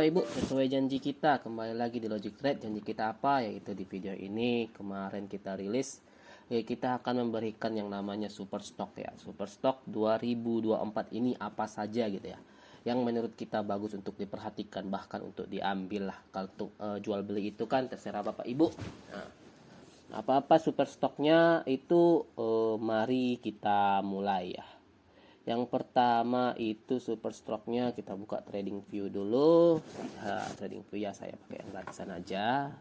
Bapak Ibu, sesuai janji kita kembali lagi di Logic Trade. Janji kita apa? Yaitu di video ini kemarin kita rilis, kita akan memberikan yang namanya super stock ya. Super stock 2024 ini apa saja gitu ya, yang menurut kita bagus untuk diperhatikan, bahkan untuk diambil lah. Kalau untuk jual beli itu kan terserah Bapak Ibu. Nah, apa-apa super stoknya itu mari kita mulai ya. Yang pertama itu super stocknya, kita buka trading view dulu. Trading view ya saya pakai yang gratisan aja.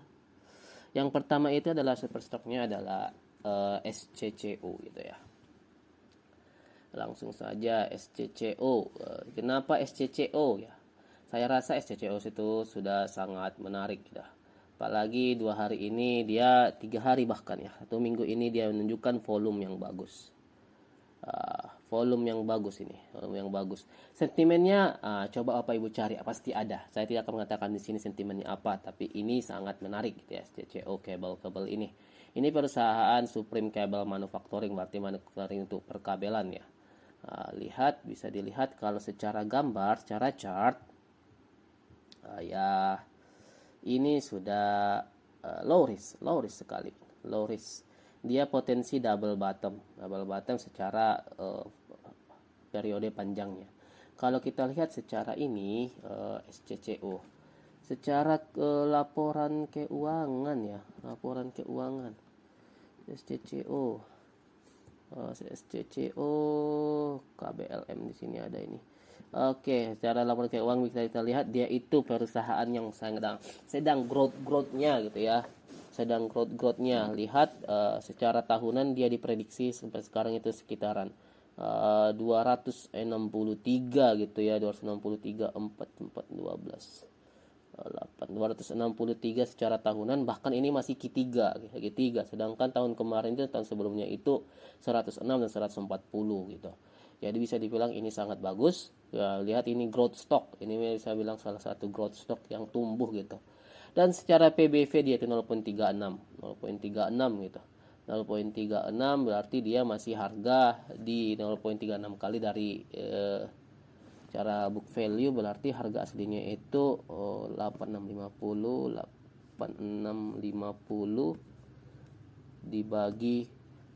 Yang pertama itu adalah super stocknya adalah SCCO gitu ya. Langsung saja SCCO. Kenapa SCCO ya? Saya rasa SCCO itu sudah sangat menarik gitu. Apalagi 2 hari ini, dia 3 hari bahkan ya, atau minggu ini dia menunjukkan volume yang bagus. Volume yang bagus ini, volume yang bagus. Sentimennya coba Bapak Ibu cari, pasti ada. Saya tidak akan mengatakan di sini sentimennya apa, tapi ini sangat menarik gitu ya, SCCO kabel ini. Ini perusahaan Supreme Cable Manufacturing, berarti manufacturing untuk perkabelan ya. Lihat, bisa dilihat kalau secara gambar, secara chart ya ini sudah low risk sekali, low risk. Dia potensi double bottom secara periode panjangnya. Kalau kita lihat secara ini SCCO, secara laporan keuangan ya, laporan keuangan SCCO, KBLM di sini ada ini. Oke, secara laporan keuangan bisa kita lihat dia itu perusahaan yang sedang growth-nya gitu ya. Sedang growth-nya. Lihat secara tahunan dia diprediksi sampai sekarang itu sekitaran 263 gitu ya, 263 4 12 8 263 secara tahunan, bahkan ini masih Q3, sedangkan tahun kemarin itu, tahun sebelumnya itu 106 dan 140 gitu. Jadi bisa dibilang ini sangat bagus ya. Lihat ini growth stock, ini bisa bilang salah satu growth stock yang tumbuh gitu. Dan secara PBV dia itu 0.36 gitu. 0.36 berarti dia masih harga di 0.36 kali dari cara book value, berarti harga aslinya itu 8650 dibagi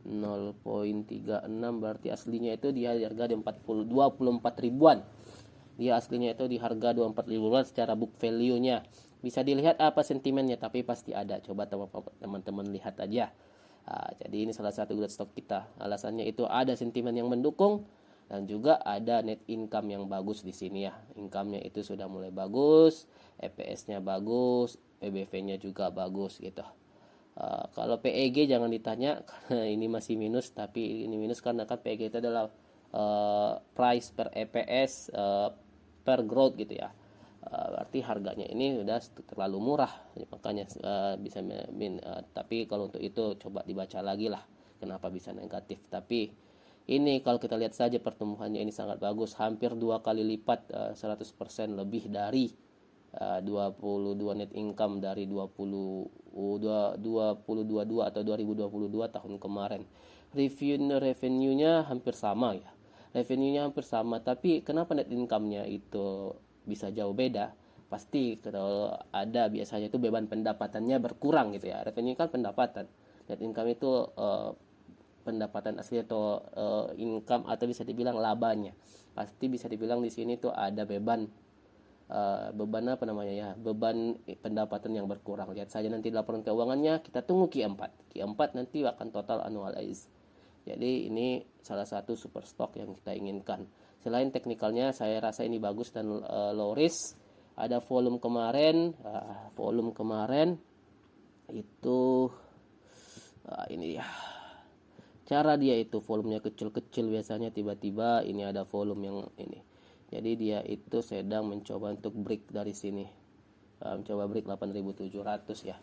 0.36, berarti aslinya itu di harga di 24 ribuan. Dia aslinya itu di harga 24 ribuan secara book value-nya. Bisa dilihat apa sentimennya, tapi pasti ada. Coba teman-teman lihat aja. Jadi ini salah satu growth stock kita. Alasannya itu ada sentimen yang mendukung, dan juga ada net income yang bagus di sini ya. Income-nya itu sudah mulai bagus, EPS-nya bagus, PBV-nya juga bagus gitu. Kalau PEG jangan ditanya karena ini masih minus, tapi ini minus karena kan PEG itu adalah price per EPS per growth gitu ya. Berarti harganya ini sudah terlalu murah, makanya bisa tapi kalau untuk itu coba dibaca lagi lah kenapa bisa negatif. Tapi ini kalau kita lihat saja pertumbuhannya ini sangat bagus, hampir 2 kali lipat, 100% lebih dari 22 net income dari 2022 atau 2022 tahun kemarin. Revenue-nya hampir sama ya. Revenue-nya hampir sama, tapi kenapa net income-nya itu bisa jauh beda? Pasti kalau ada biasanya itu beban pendapatannya berkurang gitu ya. Revenue kan pendapatan, net income itu pendapatan asli atau income, atau bisa dibilang labanya. Pasti bisa dibilang di sini tuh ada beban apa namanya ya, beban pendapatan yang berkurang. Lihat saja nanti laporan keuangannya, kita tunggu Q4 nanti akan total annualize. Jadi ini salah satu super stock yang kita inginkan. Selain teknikalnya saya rasa ini bagus dan low risk. Ada volume kemarin itu ini ya, cara dia itu volumenya kecil-kecil, biasanya tiba-tiba ini ada volume yang ini. Jadi dia itu sedang mencoba untuk break dari sini, mencoba break 8.700 ya.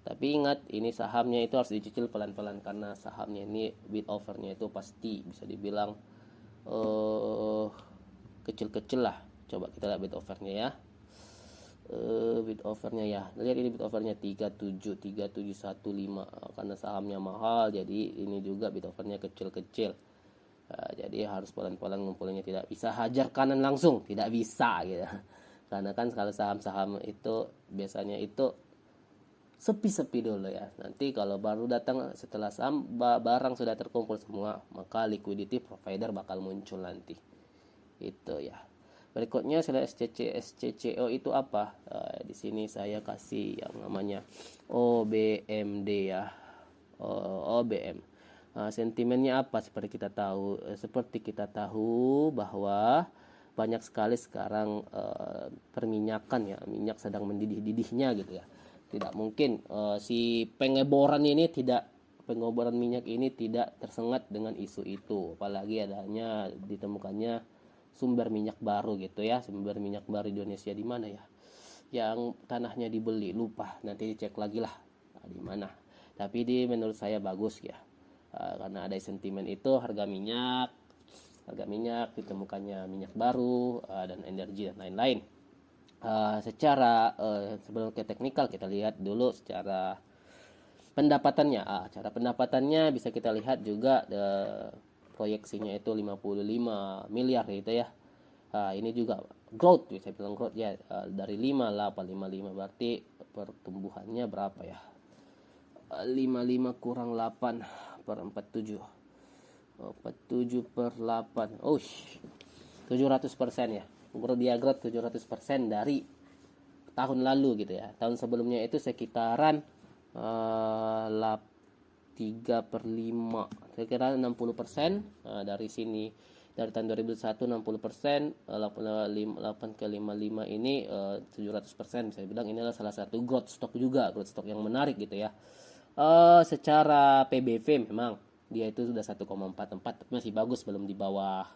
Tapi ingat, ini sahamnya itu harus dicicil pelan-pelan karena sahamnya ini bid overnya itu pasti bisa dibilang kecil-kecil lah. Coba kita lihat bid overnya ya. Bid overnya ya, lihat ini bid overnya 3715, karena sahamnya mahal jadi ini juga bid overnya kecil-kecil. Jadi harus pelan-pelan ngumpulinnya, tidak bisa hajar kanan langsung, tidak bisa gitu. Karena kan kalau saham-saham itu biasanya itu sepi-sepi dulu ya. Nanti kalau baru datang setelah saham barang sudah terkumpul semua, maka liquidity provider bakal muncul nanti. Itu ya. Berikutnya selain SCCO itu apa? Di sini saya kasih yang namanya OBMD ya. OBM. Sentimennya apa? Seperti kita tahu bahwa banyak sekali sekarang perminyakan ya, minyak sedang mendidih-didihnya gitu ya. Tidak mungkin si pengeboran minyak ini tidak tersengat dengan isu itu, apalagi adanya ditemukannya sumber minyak baru gitu ya. Sumber minyak baru Indonesia di mana ya, yang tanahnya dibeli, lupa, nanti dicek lagi lah di mana. Tapi menurut saya bagus ya. Karena ada sentimen itu, harga minyak ditemukannya minyak baru dan energi dan lain-lain. Sebelum ke teknikal, kita lihat dulu secara pendapatannya. Cara pendapatannya bisa kita lihat juga, proyeksinya itu 55 miliar gitu ya. Ini juga growth, saya bilang growth ya, dari 5855, berarti pertumbuhannya berapa ya? 55 kurang 8 per 47. 47 per 8. 700% ya. Dia growth 700% dari tahun lalu gitu ya. Tahun sebelumnya itu sekitaran 3 per 5, sekira 60%. Dari sini, dari tahun 2001 60%, 8 ke 55 ini 700%. Saya bilang ini adalah salah satu growth stock juga, growth stock yang menarik gitu ya. Secara PBV memang dia itu sudah 1,44, tapi masih bagus, belum di bawah,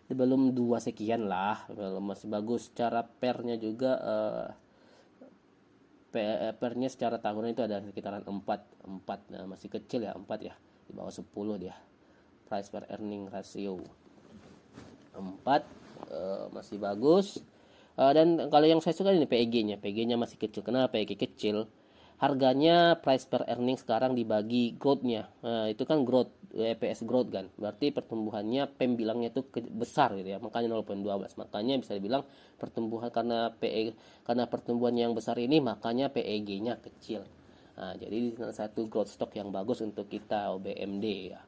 belum 2 sekian lah, masih bagus. Secara pernya juga pernya secara tahunan itu ada sekitaran 4. Nah, masih kecil ya, 4 ya, di bawah 10 dia. Price per earning ratio 4, masih bagus. Dan kalau yang saya suka ini PEG-nya masih kecil. Kenapa PEG kecil? Harganya price per earning sekarang dibagi growth-nya. Itu kan growth, EPS growth kan. Berarti pertumbuhannya PEM bilangnya itu besar gitu ya. Makanya 0,12. Makanya bisa dibilang pertumbuhan karena pertumbuhan yang besar ini, makanya PEG-nya kecil. Jadi salah satu growth stock yang bagus untuk kita, OBMD ya.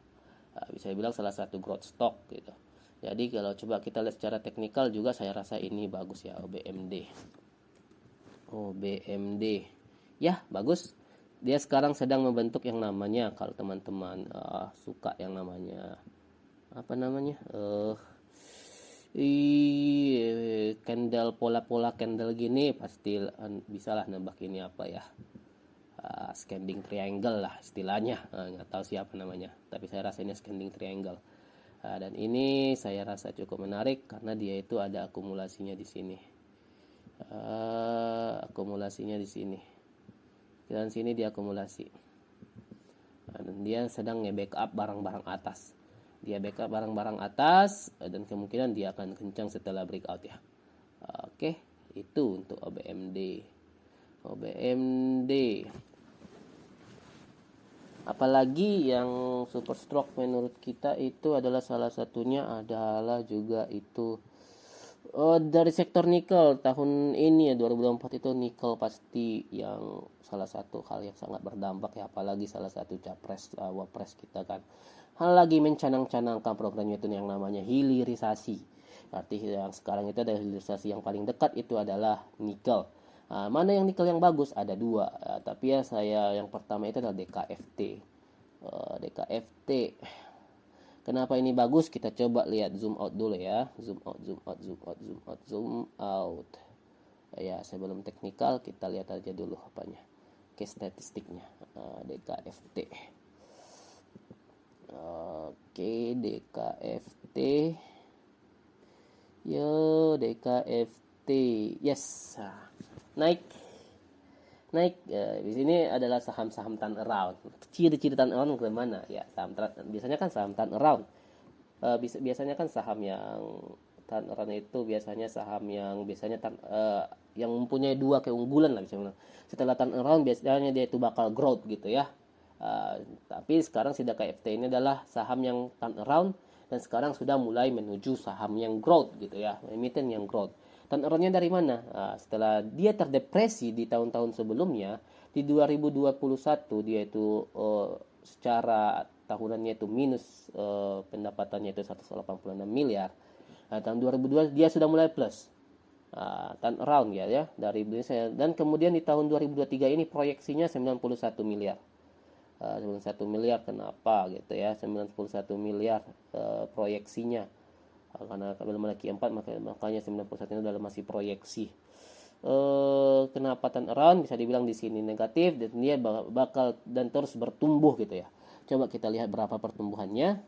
Bisa dibilang salah satu growth stock gitu. Jadi kalau coba kita lihat secara teknikal juga, saya rasa ini bagus ya, OBMD. Ya, bagus. Dia sekarang sedang membentuk yang namanya, kalau teman-teman suka yang namanya apa namanya, candle, pola-pola candle gini, pasti bisalah nebak ini apa ya. Scanning triangle lah istilahnya, nggak tahu siapa namanya, tapi saya rasa ini scanning triangle. Dan ini saya rasa cukup menarik karena dia itu ada akumulasinya di sini. Akumulasinya di sini. Dan sini dia akumulasi. Dan dia sedang nge-backup barang-barang atas. Dia backup barang-barang atas dan kemungkinan dia akan kencang setelah breakout ya. Oke, itu untuk OBMD. Apalagi yang super stock menurut kita itu adalah, salah satunya adalah juga itu dari sektor nikel. Tahun ini ya 2024 itu nikel pasti yang salah satu hal yang sangat berdampak ya, apalagi salah satu capres wapres kita kan lagi mencanang-canangkan programnya itu yang namanya hilirisasi. Arti yang sekarang itu ada hilirisasi yang paling dekat itu adalah nikel. Mana yang nikel yang bagus? Ada 2, tapi ya saya yang pertama itu adalah DKFT. Kenapa ini bagus? Kita coba lihat, zoom out dulu ya. Zoom out. Ya, sebelum teknikal kita lihat aja dulu apanya. Oke, statistiknya. DKFT. Oke, DKFT. Yo, DKFT. Yes. Naik. Di sini adalah saham-saham turnaround. Ciri-ciri turnaround bagaimana ya? Biasanya kan saham turnaround. Biasanya kan saham yang turnaround itu biasanya saham yang yang mempunyai 2 keunggulan lah bisa bilang. Setelah turnaround biasanya dia itu bakal growth gitu ya. Tapi sekarang si DKFT ini adalah saham yang turnaround dan sekarang sudah mulai menuju saham yang growth gitu ya, emiten yang growth. Turnaround-nya dari mana? Setelah dia terdepresi di tahun-tahun sebelumnya, di 2021 dia itu secara tahunannya itu minus, pendapatannya itu 186 miliar. Tahun 2002 dia sudah mulai plus. Turnaround ya dari Indonesia, dan kemudian di tahun 2023 ini proyeksinya 91 miliar. 91 miliar kenapa gitu ya, 91 miliar proyeksinya. Karena belum memiliki 4, makanya 91 ini adalah masih proyeksi. Kenapa turnaround? Bisa dibilang di sini negatif, dan dia bakal dan terus bertumbuh gitu ya. Coba kita lihat berapa pertumbuhannya.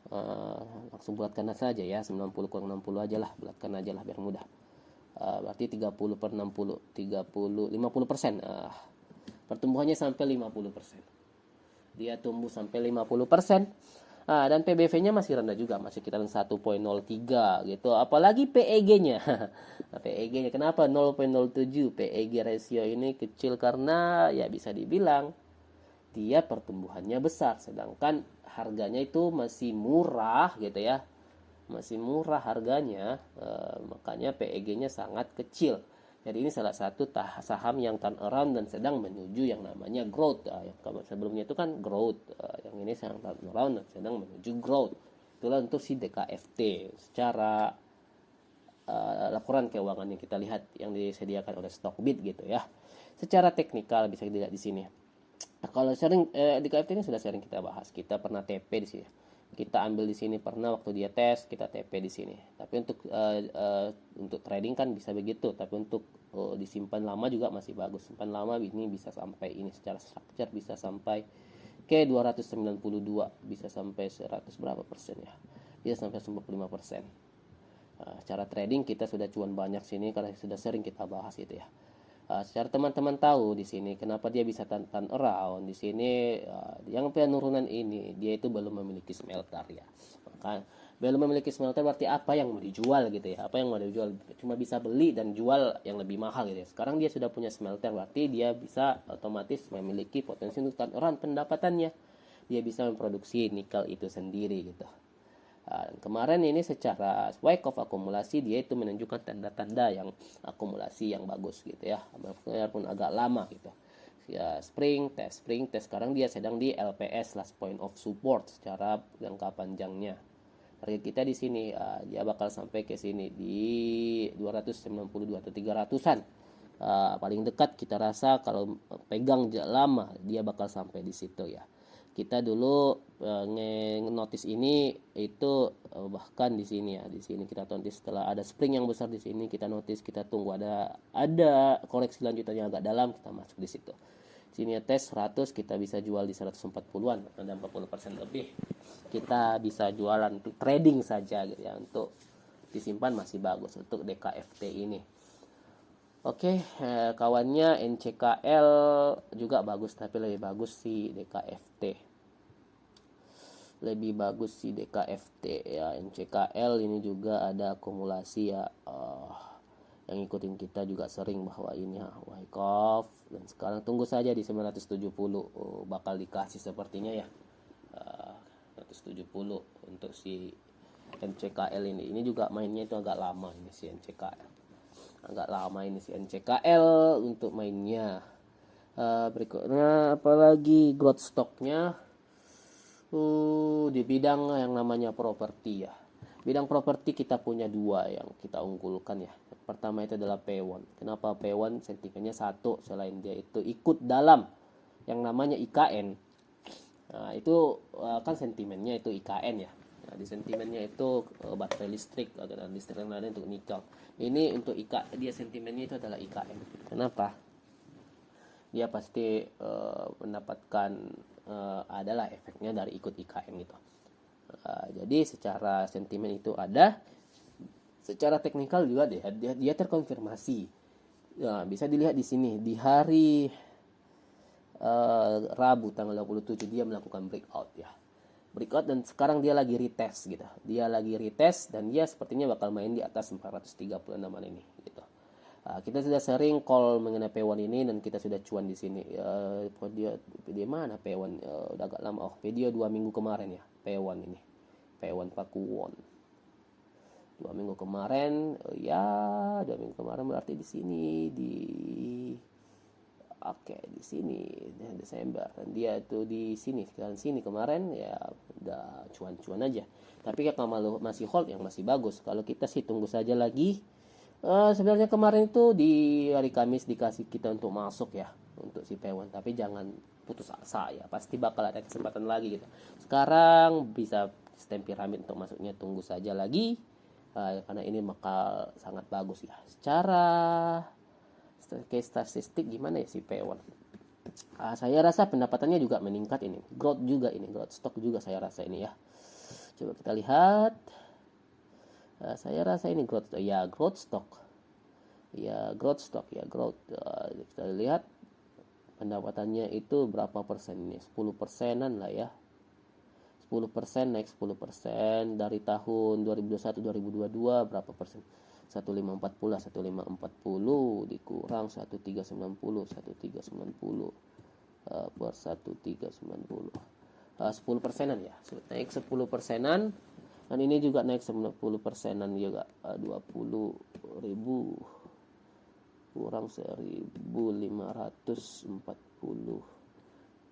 Langsung bulatkan saja ya, 90 kurang 60 aja lah, bulatkan aja lah biar mudah. Berarti 30 per 60, 50%. Pertumbuhannya sampai 50%. Dia tumbuh sampai 50%. Dan PBV-nya masih rendah juga, masih sekitar 1,03 gitu. Apalagi PEG-nya. PEG-nya kenapa 0,07? PEG ratio ini kecil karena ya bisa dibilang dia pertumbuhannya besar, sedangkan harganya itu masih murah gitu ya. Masih murah harganya, makanya PEG-nya sangat kecil. Jadi ini salah satu saham yang turn around dan sedang menuju yang namanya growth. Yang sebelumnya itu kan growth, yang ini sedang turn around dan sedang menuju growth. Itulah untuk si DKFT. Secara laporan keuangan yang kita lihat yang disediakan oleh Stockbit gitu ya. Secara teknikal bisa dilihat di sini. Kalau sering DKFT ini sudah sering kita bahas. Kita pernah TP di sini. Kita ambil di sini pernah waktu dia tes, kita TP di sini. Tapi untuk trading kan bisa begitu, tapi untuk disimpan lama juga masih bagus. Simpan lama ini bisa sampai ini secara structure bisa sampai ke 292, bisa sampai 100 berapa persen ya. Bisa sampai 95%. Secara trading kita sudah cuan banyak sini karena sudah sering kita bahas itu ya. Secara teman-teman tahu di sini kenapa dia bisa turn around di sini, yang penurunan ini dia itu belum memiliki smelter ya. Maka belum memiliki smelter berarti apa yang mau dijual gitu ya, apa yang mau dijual cuma bisa beli dan jual yang lebih mahal gitu ya. Sekarang dia sudah punya smelter, berarti dia bisa otomatis memiliki potensi untuk turn around pendapatannya. Dia bisa memproduksi nikel itu sendiri gitu. Kemarin ini secara wake of akumulasi dia itu menunjukkan tanda-tanda yang akumulasi yang bagus gitu ya, walaupun agak lama gitu ya. Spring test sekarang dia sedang di LPS, last point of support, secara jangka panjangnya. Target kita di sini dia bakal sampai ke sini di 292 atau 300-an. Paling dekat kita rasa kalau pegang lama dia bakal sampai di situ ya. Kita dulu notice ini itu bahkan di sini ya, di sini kita notice setelah ada spring yang besar di sini, kita notice, kita tunggu ada koreksi lanjutannya agak dalam, kita masuk di situ. Sini tes 100, kita bisa jual di 140-an, ada 40% lebih. Kita bisa jualan untuk trading saja gitu ya, untuk disimpan masih bagus untuk DKFT ini. Oke, kawannya NCKL juga bagus, tapi lebih bagus si DKFT. Lebih bagus si DKFT ya. NCKL ini juga ada akumulasi ya, yang ngikutin kita juga sering bahwa ini wake off, dan sekarang tunggu saja di 970 bakal dikasih sepertinya ya. 170 untuk si NCKL ini. Ini juga mainnya itu agak lama ini si NCKL. Agak lama ini si NCKL untuk mainnya. Berikutnya apalagi growth stocknya di bidang yang namanya properti ya. Bidang properti kita punya dua yang kita unggulkan ya. Pertama itu adalah P1. Kenapa P1? Sentimennya satu, selain dia itu ikut dalam yang namanya IKN. Nah, itu kan sentimennya itu IKN ya. Nah, di sentimennya itu baterai listrik atau listrik yang lain untuk nikel. Ini untuk dia sentimennya itu adalah IKN. Kenapa? Dia pasti mendapatkan adalah efeknya dari ikut IKN gitu. Jadi secara sentimen itu ada, secara teknikal juga dia terkonfirmasi. Nah, bisa dilihat di sini di hari Rabu tanggal 27 dia melakukan breakout ya. Breakout dan sekarang dia lagi retest gitu. Dia lagi retest dan dia sepertinya bakal main di atas 436 ini gitu. Kita sudah sering call mengenai P1 ini dan kita sudah cuan di sini. Dia mana P1? Udah agak lama. Video 2 minggu kemarin ya. P1 ini. P1 Pakuwon. 2 minggu kemarin, ya 2 minggu kemarin berarti di sini di sini Desember, dan dia itu di sini sekarang sini kemarin ya udah cuan-cuan aja. Tapi kalau masih hold yang masih bagus. Kalau kita sih tunggu saja lagi. Sebenarnya kemarin itu di hari Kamis dikasih kita untuk masuk ya untuk si P1, tapi jangan putus asa ya, pasti bakal ada kesempatan lagi gitu. Sekarang bisa sistem piramid untuk masuknya, tunggu saja lagi. Karena ini bakal sangat bagus ya. Secara statistik gimana ya si P1? Saya rasa pendapatannya juga meningkat ini. Growth juga ini, growth stock juga saya rasa ini ya. Coba kita lihat. Saya rasa ini growth stock. Ya, growth stock ya, growth. Kita lihat pendapatannya itu berapa persen ini? 10 persenan lah ya. 10% naik 10% dari tahun 2021 2022 berapa persen? 1540 dikurang 1390 per 1390, 10 persenan ya, naik 10 persenan. Dan ini juga naik 10 persenan juga, 20.000 kurang 1540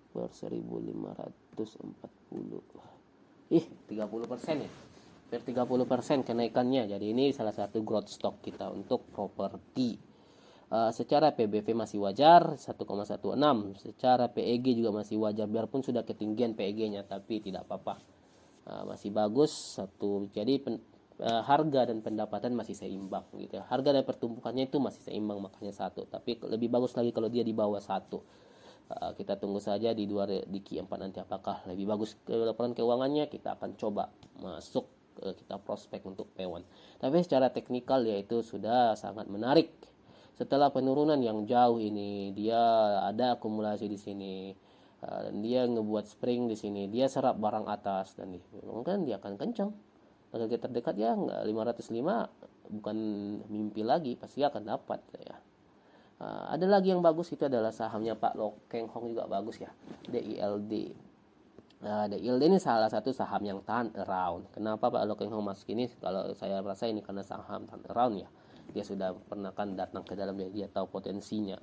per 1540, 30% ya, per 30% kenaikannya. Jadi ini salah satu growth stock kita untuk properti. Secara PBV masih wajar 1,16, secara PEG juga masih wajar, biarpun sudah ketinggian PEG-nya tapi tidak apa-apa, masih bagus satu. Jadi harga dan pendapatan masih seimbang gitu ya. Harga dan pertumbuhannya itu masih seimbang, makanya satu. Tapi lebih bagus lagi kalau dia di bawah satu. Kita tunggu saja di Q4 nanti apakah lebih bagus laporan keuangannya. Kita akan coba masuk, kita prospek untuk P1. Tapi secara teknikal yaitu sudah sangat menarik. Setelah penurunan yang jauh ini, dia ada akumulasi di sini, dan dia ngebuat spring di sini, dia serap barang atas, dan mungkin dia akan kencang. Target terdekat ya 505, bukan mimpi lagi, pasti akan dapat ya. Ada lagi yang bagus, itu adalah sahamnya Pak Lo Keng Hong juga bagus ya, DILD. DILD ini salah satu saham yang turn around. Kenapa Pak Lo Keng Hong masuk ini? Kalau saya rasa ini karena saham turn around ya. Dia sudah pernah kan datang ke dalam, dia tahu potensinya.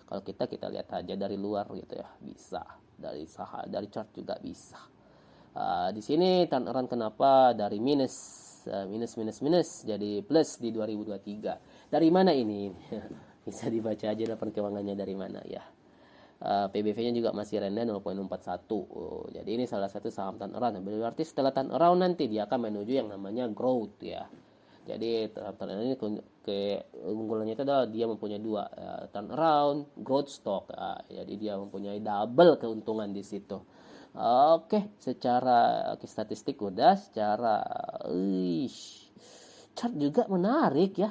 Kalau kita lihat aja dari luar gitu ya, bisa dari saham, dari chart juga bisa. Di sini turn around kenapa dari minus jadi plus di 2023. Dari mana ini? Bisa dibaca aja laporan keuangannya dari mana ya. PBV-nya juga masih rendah 0,41. Jadi ini salah satu saham turn around. Berarti setelah turn around nanti dia akan menuju yang namanya growth ya. Jadi turn around ini keunggulannya itu adalah dia mempunyai dua, turn around, growth stock. Jadi dia mempunyai double keuntungan di situ. Oke, secara statistik udah, secara chart juga menarik ya.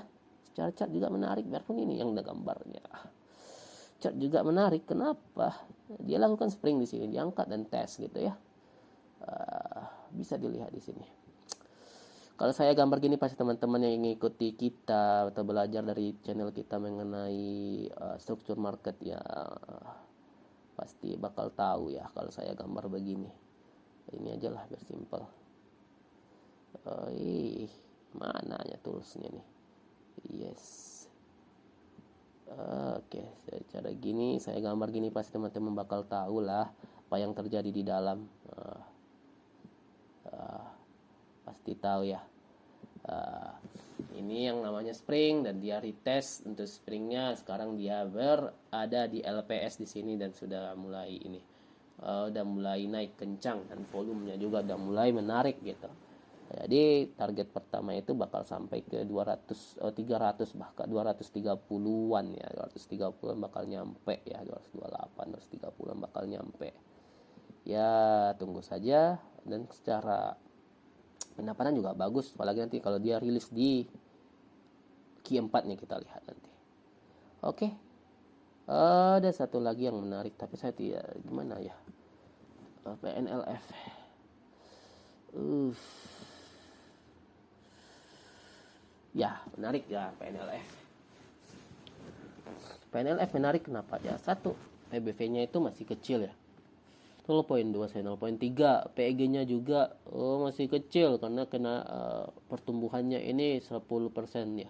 Secara chart juga menarik, biarpun ini yang ada gambarnya. Chart juga menarik. Kenapa? Dia lakukan spring di sini, diangkat dan tes gitu ya. Bisa dilihat di sini. Kalau saya gambar gini, pasti teman-teman yang mengikuti kita atau belajar dari channel kita mengenai struktur market ya, pasti bakal tahu ya kalau saya gambar begini. Ini aja lah biar simple. Mana ya toolsnya nih? Yes. Oke, secara gini saya gambar gini, pasti teman-teman bakal tahu lah apa yang terjadi di dalam. Pasti tahu ya. Ini yang namanya spring, dan dia retest untuk springnya. Sekarang dia berada di LPS di sini dan sudah mulai ini, udah mulai naik kencang, dan volumenya juga udah mulai menarik gitu. Jadi target pertama itu bakal sampai ke 300, bahkan 230-an ya, 230-an bakal nyampe ya, 228, 230-an bakal nyampe. Ya tunggu saja. Dan secara pendapatan juga bagus, apalagi nanti kalau dia rilis di Q4 nya, kita lihat nanti. Oke. Ada satu lagi yang menarik, tapi saya tidak, gimana ya, PNLF. Ya menarik ya PNLF. PNLF menarik kenapa ya? Satu, PBV nya itu masih kecil ya. 0,2 saya 0,3. PEG-nya juga masih kecil karena kena pertumbuhannya ini 10% ya.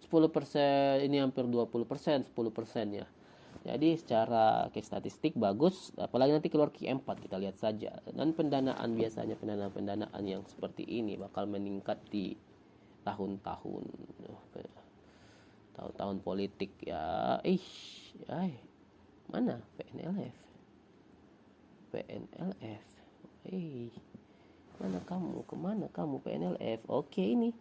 10% ini hampir 20%, 10% ya. Jadi secara statistik bagus, apalagi nanti keluar Q4 kita lihat saja. Dan pendanaan biasanya pendanaan yang seperti ini bakal meningkat di tahun-tahun politik ya. Mana PNLF? PNLF. Mana kamu? Kemana kamu PNLF? Oke, ini.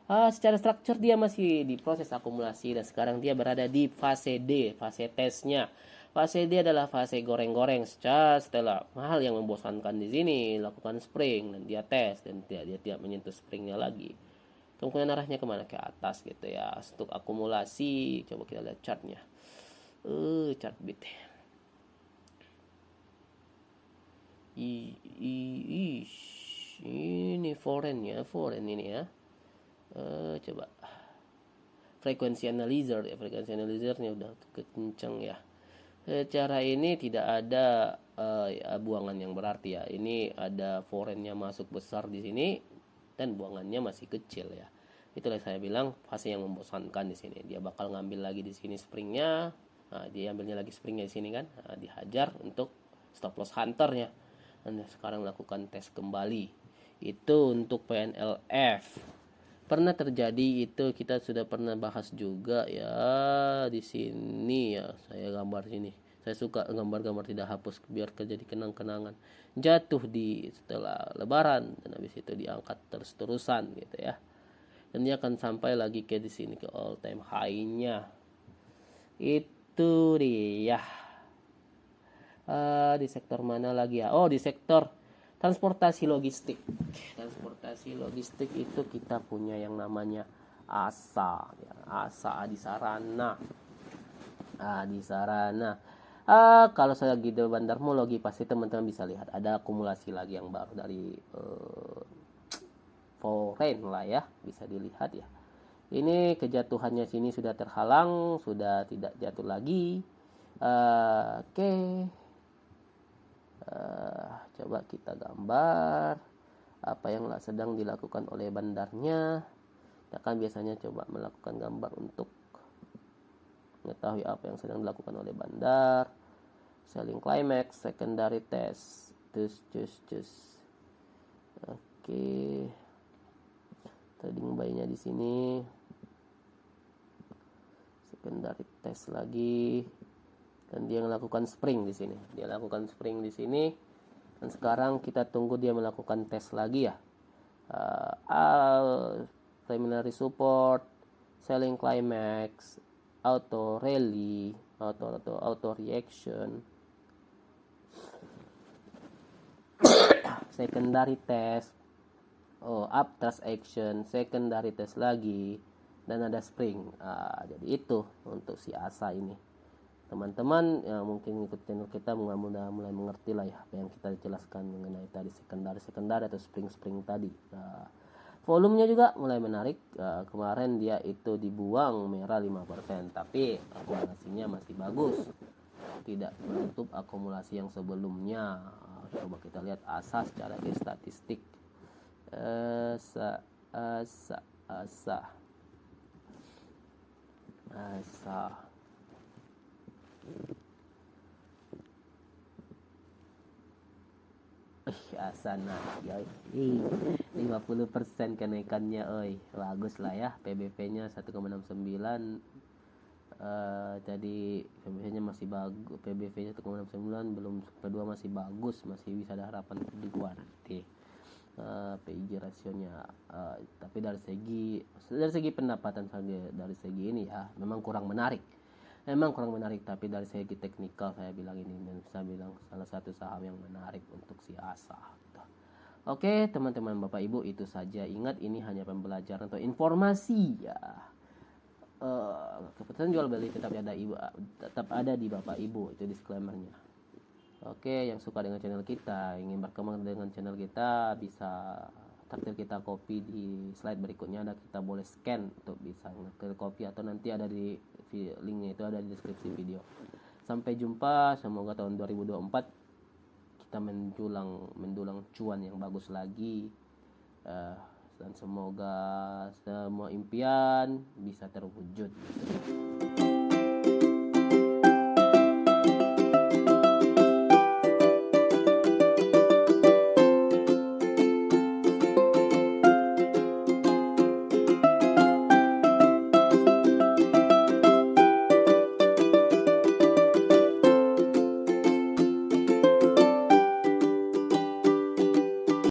Secara struktur dia masih di proses akumulasi dan sekarang dia berada di fase D, fase tesnya. Fase D adalah fase goreng-goreng. Setelah hal yang membosankan di sini, lakukan spring dan dia tes dan dia tidak menyentuh springnya lagi. Kemudian arahnya kemana? Ke atas gitu ya. Untuk akumulasi, coba kita lihat chartnya. Chart bit. Ini foreign ini ya. Coba frekuensi analyzernya udah kenceng ya. Cara ini tidak ada buangan yang berarti ya. Ini ada foreignnya masuk besar di sini dan buangannya masih kecil ya. Itulah saya bilang fase yang membosankan di sini. Dia bakal ngambil lagi di sini springnya. Nah, dia ambilnya lagi springnya di sini kan. Nah, dihajar untuk stop loss hunternya. Dan sekarang melakukan tes kembali. Itu untuk PNLF. Pernah terjadi itu, kita sudah pernah bahas juga ya di sini ya. Saya gambar sini. Saya suka gambar-gambar tidak hapus biar jadi kenang-kenangan. Jatuh di setelah lebaran dan habis itu diangkat terus-terusan gitu ya. Dan dia akan sampai lagi ke di sini ke all time high-nya. Itu dia. Di sektor mana lagi ya? Oh, di sektor transportasi logistik. Transportasi logistik itu kita punya yang namanya ASA, ya. ASA Adisarana. Kalau saya lagi di bandarmologi pasti teman-teman bisa lihat ada akumulasi lagi yang baru dari foreign lah ya, bisa dilihat ya. Ini kejatuhannya sini sudah terhalang, sudah tidak jatuh lagi. Oke. Coba kita gambar apa yang sedang dilakukan oleh bandarnya. Kita kan biasanya coba melakukan gambar untuk mengetahui apa yang sedang dilakukan oleh bandar. Selling climax, secondary test. Cus. Oke. Trading buy-nya di sini. Secondary test lagi. Dan dia melakukan spring di sini. Dan sekarang kita tunggu dia melakukan tes lagi ya. Preliminary support, selling climax, auto rally, auto reaction, secondary test, uptrust action, secondary test lagi, dan ada spring. Jadi itu untuk si ASA ini. Teman-teman yang mungkin ikut channel kita mulai mengerti lah ya apa yang kita jelaskan mengenai tadi sekundar atau spring tadi. Volumenya juga mulai menarik. Kemarin dia itu dibuang merah 5%, tapi akumulasinya masih bagus, tidak menutup akumulasi yang sebelumnya. Coba kita lihat ASA secara statistik. ASA. Asana ya, 50% kenaikannya, bagus lah ya. PBV-nya 1,69, jadi PBV-nya masih bagus. PBV-nya 1,69, belum kedua masih bagus, masih bisa ada harapan kedua nanti. PIG rasionya, tapi dari segi pendapatan saja, dari segi ini ya memang kurang menarik, tapi dari segi teknikal saya bilang ini, dan saya bilang salah satu saham yang menarik untuk si ASA gitu. Oke teman-teman, Bapak Ibu, itu saja. Ingat, ini hanya pembelajaran atau informasi ya. Keputusan jual beli tetap ada di Bapak Ibu, itu disclaimernya. Oke, yang suka dengan channel kita, ingin berkembang dengan channel kita, bisa takdir kita copy di slide berikutnya. Ada, kita boleh scan untuk bisa takdir copy, atau nanti ada di linknya itu ada di deskripsi video. Sampai jumpa, semoga tahun 2024 kita mendulang cuan yang bagus lagi. Dan semoga semua impian bisa terwujud.